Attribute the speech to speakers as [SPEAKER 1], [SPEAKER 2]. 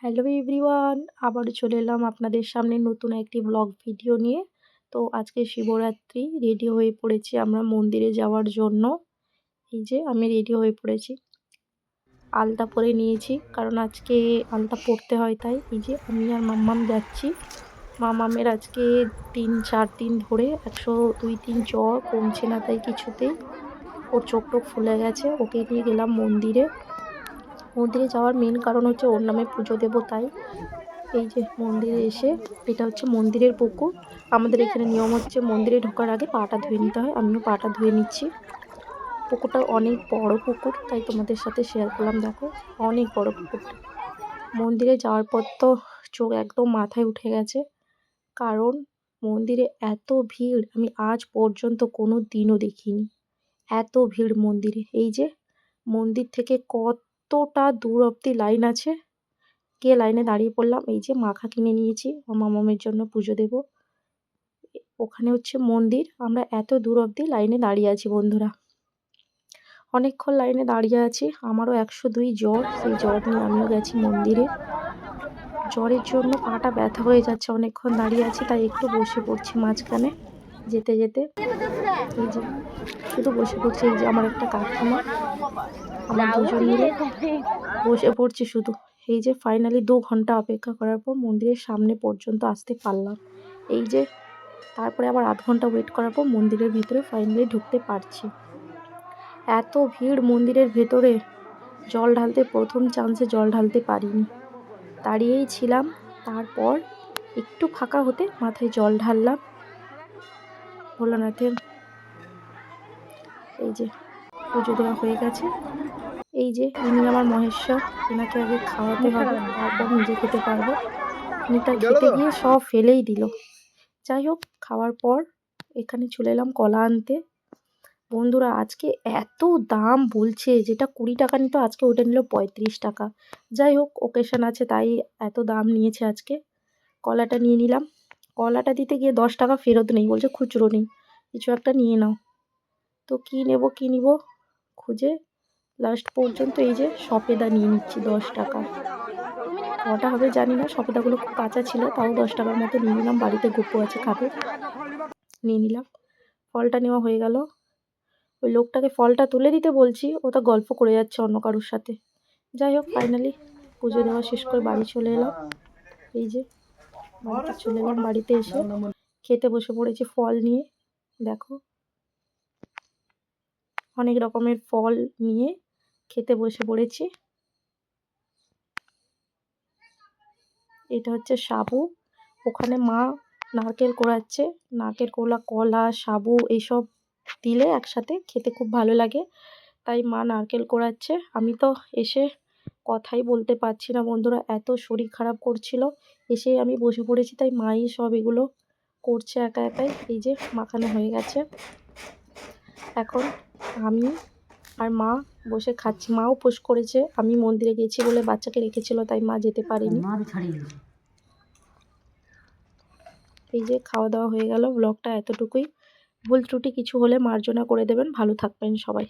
[SPEAKER 1] Hello everyone, আবারও চলে এলাম আপনাদের সামনে নতুন একটি ব্লগ ভিডিও নিয়ে। তো আজকে শিবরাত্রি, রেডি হয়ে পড়েছি আমরা মন্দিরে যাওয়ার জন্য। এই যে আমি রেডি হয়ে পড়েছি, আলতা পরে নিয়েছি কারণ আজকে আলতা পরতে হয়, তাই এই যে আমি আর মাম্মাম যাচ্ছি। মাম্মামের আজকে 3-4 দিন ধরে 102-3 জ্বর কমছে না, তাই কিছুতেই ওর চোখ টোক ফুলে গেছে। ওকে নিয়ে গেলাম মন্দিরে। মন্দিরে যাওয়ার মেন কারণ হচ্ছে ওর নামে পুজো দেবো, তাই এই যে মন্দিরে এসে, এটা হচ্ছে মন্দিরের পুকুর। আমাদের এখানে নিয়ম হচ্ছে মন্দিরে ঢোকার আগে পাটা ধুয়ে নিতে হয়। আমিও পাটা ধুয়ে নিচ্ছি। পুকুরটা অনেক বড় পুকুর, তাই তোমাদের সাথে শেয়ার করলাম। দেখো অনেক বড় পুকুরটা। মন্দিরে যাওয়ার পর তো চোখ একদম মাথায় উঠে গেছে, কারণ মন্দিরে এত ভিড় আমি আজ পর্যন্ত কোনো দিনও দেখিনি। এত ভিড় মন্দিরে। এই যে মন্দির থেকে কতটা দূর অবধি লাইন আছে, গিয়ে লাইনে দাঁড়িয়ে পড়লাম। এই যে মাখা কিনে নিয়েছি আমার মামামের জন্য, পুজো দেব। ওখানে হচ্ছে মন্দির, আমরা এত দূর অবধি লাইনে দাঁড়িয়ে আছি বন্ধুরা। অনেকক্ষণ লাইনে দাঁড়িয়ে আছি। আমারও 102 জ্বর, সেই জ্বর নিয়ে আমিও গেছি মন্দিরে। জ্বরের জন্য পাটা ব্যথা হয়ে যাচ্ছে, অনেকক্ষণ দাঁড়িয়ে আছি, তাই একটু বসে পড়ছি মাঝখানে যেতে যেতে। এই যে শুধু বসে পড়ছি। এই যে আমার একটা কাকিমা, আমরা দুজন মিলে বসে পড়ছি শুধু। এই যে ফাইনালি 2 ঘন্টা অপেক্ষা করার পর মন্দিরের সামনে পর্যন্ত আসতে পারলাম। এই যে তারপরে আবার আধ ঘন্টা ওয়েট করার পর মন্দিরের ভিতরে ফাইনালি ঢুকতে পারছি। এত ভিড় মন্দিরের ভেতরে, জল ঢালতে প্রথম চান্সে জল ঢালতে পারিনি, দাঁড়িয়েই ছিলাম। তারপর একটু ফাঁকা হতে মাথায় জল ঢাললাম ভোলানাথের। এই যে পুজো দেওয়া হয়ে গেছে। এই যে ইনি আমার মহেশ্বর, এনাকে আগে খাওয়াতে হবে, তারপর নিজে খেতে পারবো। নিটা খেতে গিয়ে সব ফেলেই দিল। যাই হোক, খাওয়ার পর এখানে চলে এলাম কলা আনতে। বন্ধুরা আজকে এত দাম বলছে, যেটা 20 টাকা নিত আজকে ওটা নিল 35 টাকা। যাই হোক, ওকেশন আছে তাই এত দাম নিয়েছে আজকে। কলাটা নিয়ে নিলাম। কলাটা দিতে গিয়ে 10 টাকা ফেরত নেই, বলছে খুচরো নেই, কিছু একটা নিয়ে নাও। তো কী নিব খুঁজে লাস্ট পর্যন্ত এই যে সপেদা নিয়ে নিচ্ছি 10 টাকা। কটা হবে জানি না, সপেদাগুলো খুব কাঁচা ছিল, তাও 10 টাকার মতো নিয়ে নিলাম। বাড়িতে গপু আছে, খাবে, নিয়ে নিলাম। ফলটা নেওয়া হয়ে গেল। ওই লোকটাকে ফলটা তুলে দিতে বলছি, ও তো গল্প করে যাচ্ছে অন্য কারোর সাথে। যাই হোক, ফাইনালি পুজো দেওয়া শেষ করে বাড়ি চলে এলাম। এই যে বাড়িতে চলে এলাম, বাড়িতে এসে খেতে বসে পড়েছি ফল নিয়ে। দেখো অনেক রকমের ফল নিয়ে খেতে বসে পড়েছি। এটা হচ্ছে সাবু, ওখানে মা নারকেল কোড়াচ্ছে। নারকেল কোলা, কলা, সাবু এইসব দিলে একসাথে খেতে খুব ভালো লাগে, তাই মা নারকেল কোড়াচ্ছে। আমি তো এসে কথাই বলতে পারছি না বন্ধুরা, এত শরীর খারাপ করছিল। এসেই আমি বসে পড়েছি, তাই মাই সব এগুলো করছে একা একাই। এই যে মাখানো হয়ে গেছে। এখন আমি আর মা বসে খাচ্ছি। মা উপোস করেছে, আমি মন্দিরে গেছি বলে বাচ্চাকে রেখেছিল, তাই মা যেতে পারেনি। এই যে খাওয়া দাওয়া হয়ে গেল। ব্লগটা এতটুকুই। ভুল ত্রুটি কিছু হলে মার্জনা করে দেবেন। ভালো থাকবেন সবাই।